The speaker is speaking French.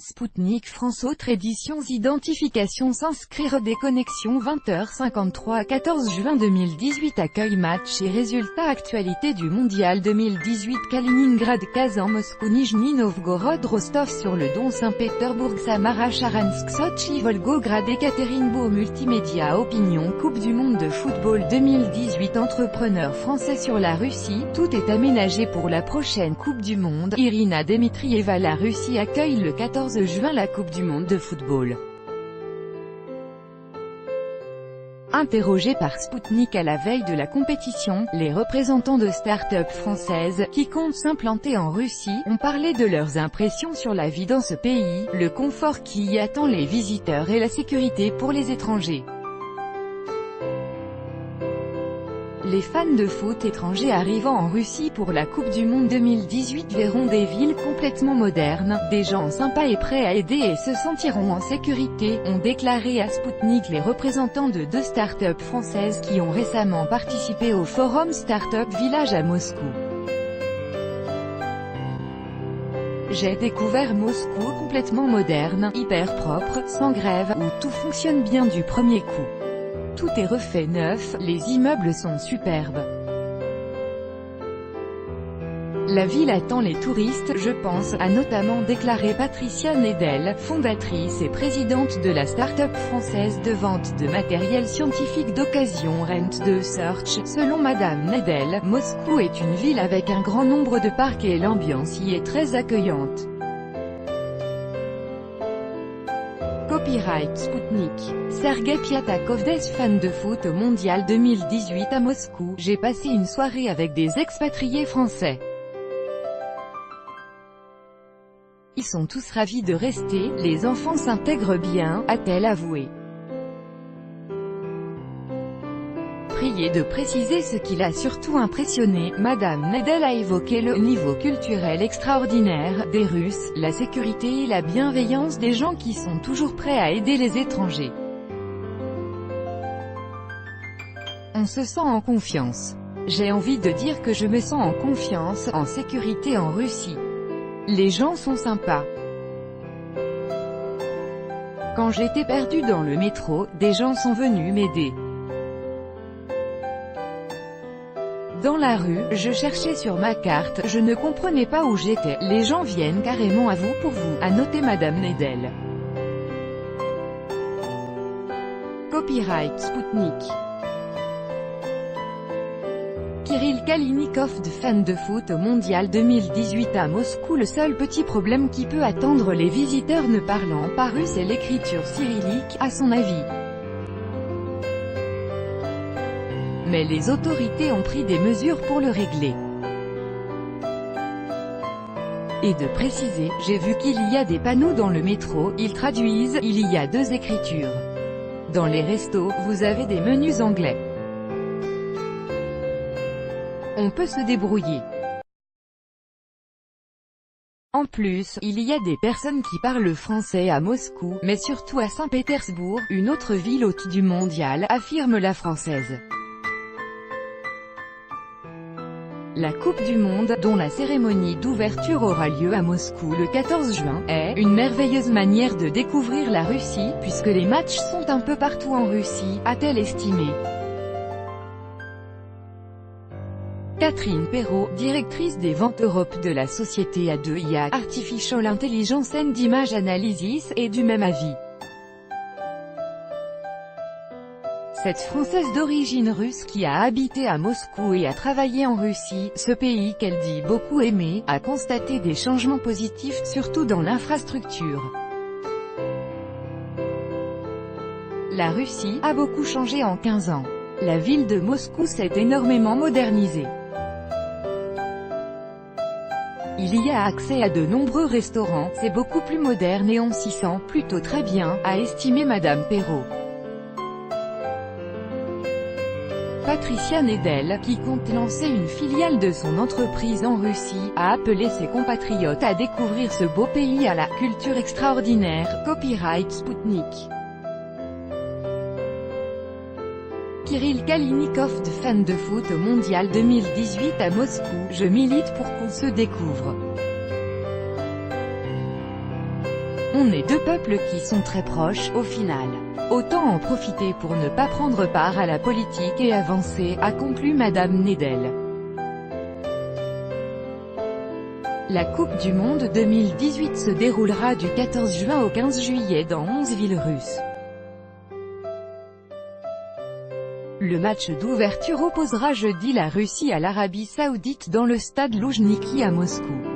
Spoutnik France. Autres éditions. Identification. S'inscrire. Déconnexion. 20h53. 14 juin 2018. Accueil, match et résultats. Actualité du mondial 2018. Kaliningrad, Kazan, Moscou, Nijni Novgorod, Rostov-sur-le-Don, Saint-Pétersbourg, Samara, Charansk, Sotchi, Volgograd, Ekaterinbourg. Multimédia. Opinion. Coupe du monde de football 2018. Entrepreneur français sur la Russie. Tout est aménagé pour la prochaine Coupe du monde. Irina Dmitrieva. La Russie accueille le 14 juin la Coupe du monde de football. Interrogés par Spoutnik à la veille de la compétition, les représentants de start-up françaises, qui comptent s'implanter en Russie, ont parlé de leurs impressions sur la vie dans ce pays, le confort qui y attend les visiteurs et la sécurité pour les étrangers. Les fans de foot étrangers arrivant en Russie pour la Coupe du monde 2018 verront des villes complètement modernes, des gens sympas et prêts à aider et se sentiront en sécurité, ont déclaré à Spoutnik les représentants de deux start-up françaises qui ont récemment participé au forum Startup Village à Moscou. J'ai découvert Moscou complètement moderne, hyper propre, sans grève, où tout fonctionne bien du premier coup. Tout est refait neuf, les immeubles sont superbes. La ville attend les touristes, je pense, a notamment déclaré Patricia Nedel, fondatrice et présidente de la start-up française de vente de matériel scientifique d'occasion Rent2Search. Selon Madame Nedel, Moscou est une ville avec un grand nombre de parcs et l'ambiance y est très accueillante. Copyright Spoutnik. Sergei Piatakov. Des fans de foot au mondial 2018 à Moscou. J'ai passé une soirée avec des expatriés français. Ils sont tous ravis de rester, les enfants s'intègrent bien, a-t-elle avoué. Priez de préciser ce qui l'a surtout impressionné. Madame Nedel a évoqué le niveau culturel extraordinaire des Russes, la sécurité et la bienveillance des gens qui sont toujours prêts à aider les étrangers. On se sent en confiance. J'ai envie de dire que je me sens en confiance, en sécurité en Russie. Les gens sont sympas. Quand j'étais perdu dans le métro, des gens sont venus m'aider. Dans la rue, je cherchais sur ma carte, je ne comprenais pas où j'étais, les gens viennent carrément à vous pour vous, a noté Madame Nedel. Copyright Spoutnik. Kirill Kalinikov. Fan de foot au mondial 2018 à Moscou. Le seul petit problème qui peut attendre les visiteurs ne parlant pas russe est l'écriture cyrillique, à son avis. Mais les autorités ont pris des mesures pour le régler. Et de préciser, j'ai vu qu'il y a des panneaux dans le métro, ils traduisent, il y a deux écritures. Dans les restos, vous avez des menus anglais. On peut se débrouiller. En plus, il y a des personnes qui parlent français à Moscou, mais surtout à Saint-Pétersbourg, une autre ville hôte du mondial, affirme la Française. La Coupe du monde, dont la cérémonie d'ouverture aura lieu à Moscou le 14 juin, est une merveilleuse manière de découvrir la Russie, puisque les matchs sont un peu partout en Russie, a-t-elle estimé. Catherine Perrault, directrice des ventes Europe de la société A2IA, Artificial Intelligence and Image Analysis, est du même avis. Cette Française d'origine russe qui a habité à Moscou et a travaillé en Russie, ce pays qu'elle dit beaucoup aimer, a constaté des changements positifs, surtout dans l'infrastructure. La Russie a beaucoup changé en 15 ans. La ville de Moscou s'est énormément modernisée. Il y a accès à de nombreux restaurants, c'est beaucoup plus moderne et on s'y sent plutôt très bien, a estimé Madame Perrault. Patricia Nedel, qui compte lancer une filiale de son entreprise en Russie, a appelé ses compatriotes à découvrir ce beau pays à la culture extraordinaire. Copyright Spoutnik. Kirill Kalinikov. Fan de foot au mondial 2018 à Moscou, je milite pour qu'on se découvre. On est deux peuples qui sont très proches, au final. Autant en profiter pour ne pas prendre part à la politique et avancer, a conclu Madame Nedel. La Coupe du Monde 2018 se déroulera du 14 juin au 15 juillet dans 11 villes russes. Le match d'ouverture opposera jeudi la Russie à l'Arabie Saoudite dans le stade Loujniki à Moscou.